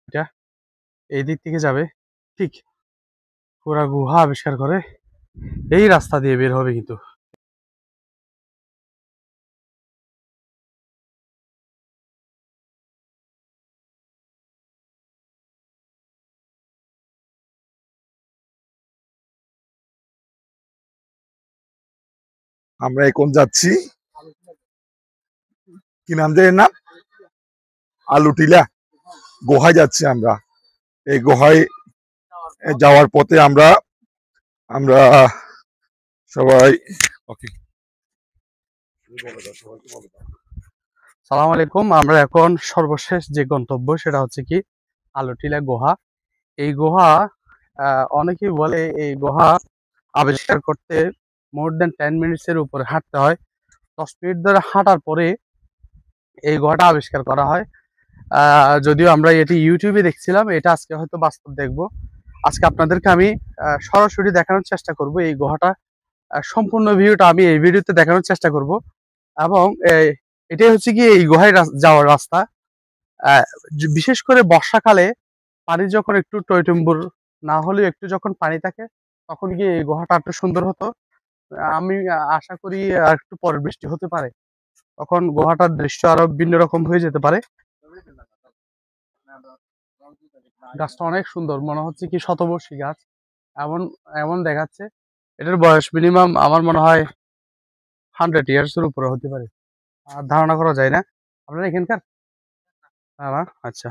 এটা এই দিক থেকে যাবে, ঠিক পুরা গুহা আবিষ্কার করে এই রাস্তা দিয়ে বের হবে কিন্তু। আমরা এখন যাচ্ছি, কি নাম জানি না, আলুটিলা গুহায় যাচ্ছি আমরা। এই গুহায় যাওয়ার পথে আমরা আমরা সবাই ওকে। সালাম আলাইকুম। আমরা এখন সর্বশেষ যে গন্তব্য সেটা হচ্ছে কি আলুটিলা গুহা। এই গুহা অনেকেই বলে এই গুহা আবিষ্কার করতে মোর দেন 10 মিনিটসের উপরে হাঁটতে হয়। 10 মিনিট ধরে হাঁটার পরে এই গুহাটা আবিষ্কার করা হয়। যদিও আমরা এটি ইউটিউবে দেখছিলাম, এটা আজকে হয়তো বাস্তব দেখব। আজকে আপনাদেরকে আমি সরাসরি দেখানোর চেষ্টা করব এই গুহাটা, সম্পূর্ণ ভিউটা আমি এই ভিডিওতে দেখানোর চেষ্টা করব। এবং এটাই হচ্ছে কি এই গুহায় যাওয়ার রাস্তা। বিশেষ করে বর্ষাকালে পানি যখন একটু টইটুম্বুর না হলেও একটু যখন পানি থাকে, তখন গিয়ে এই গুহাটা একটু সুন্দর হতো। আমি আশা করি একটু পরে বৃষ্টি হতে পারে, তখন গুহাটার দৃশ্য আরো ভিন্ন রকম হয়ে যেতে পারে। গাছটা অনেক সুন্দর, মনে হচ্ছে কি শতবর্ষী গাছ, এমন এমন দেখাচ্ছে। এটার বয়স মিনিমাম আমার মনে হয় 100 ইয়ার্স এর উপরে হতে পারে, আর ধারণা করা যায় না। আপনারা এখানকার? না, আচ্ছা।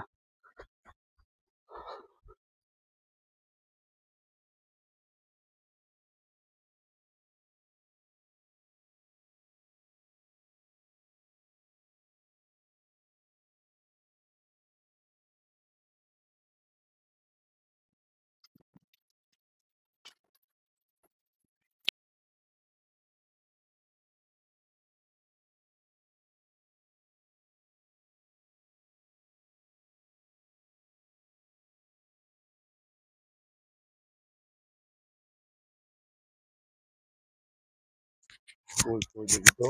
দেখি তো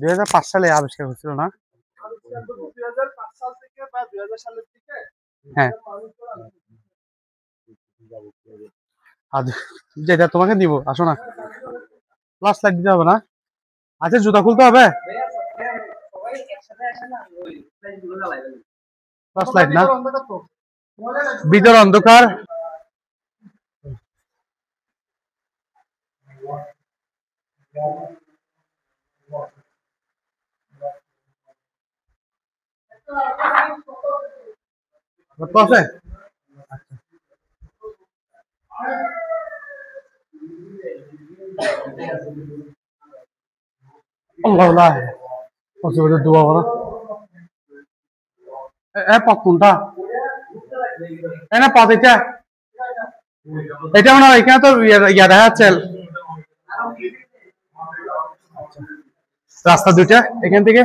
2005 সালে আবিষ্কার হচ্ছিল না? হ্যাঁ, আর যেটা তোমাকে দিব, আসো না। প্লাস লাইট দিতে হবে না? আচ্ছা, জুতা খুলতে হবে। প্লাস লাইট না, ভিতর অন্ধকার। কত আছে? আল্লাহ আল্লাহ, অসুবিধা দোয়া করো। পথ কোনটা? না পথ এটা, এটা মনে হয় এখানে তো ইয়া দেখা যাচ্ছে রাস্তা দুইটা এখান থেকে।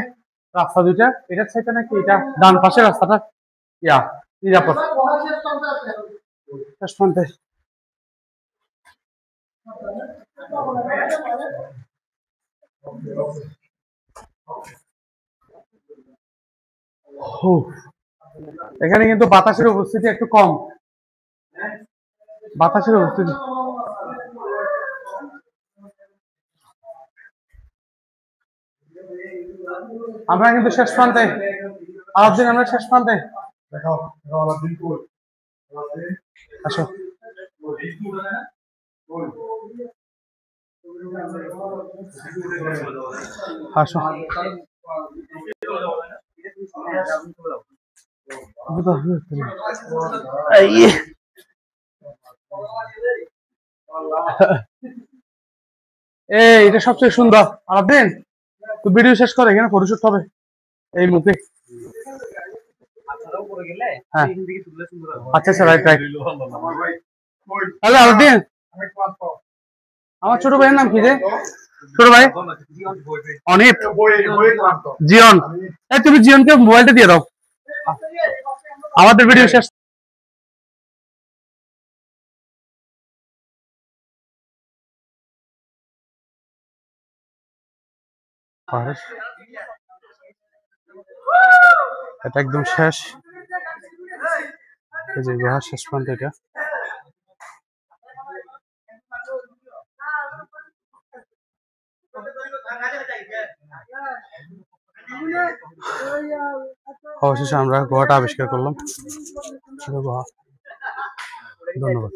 রাস্তা দুইটা, এটার সাইডে নাকি এটা ডান পাশে রাস্তাটা ইয়া নিরাপদ। শেষ প্রান্তে। এখানে কিন্তু বাতাসের উপস্থিতি একটু কম, বাতাসের উপস্থিতি। আমরা কিন্তু শেষ প্রান্তে, আলাদিন আমরা শেষ প্রান্তে। আসো, আসো। এটা সবচেয়ে সুন্দর। আলাদিন তো ভিডিও শেষ করে, এখানে ফটোশুট হবে এই মুখে। হ্যাঁ, আচ্ছা sir, right right. Hello Aladdin, আমার ছোট ভাইয়ের নাম কি রে? ছোট ভাই অনিপ, জিয়ন। তুমি জিয়নকে মোবাইলটা দিয়ে দাও, আমাদের ভিডিও শেষ। এটা একদম শেষ। এই যে গুহা শেষ প্রান্ত এটা। অবশেষে আমরা গুহাটা আবিষ্কার করলাম। গুহা। ধন্যবাদ।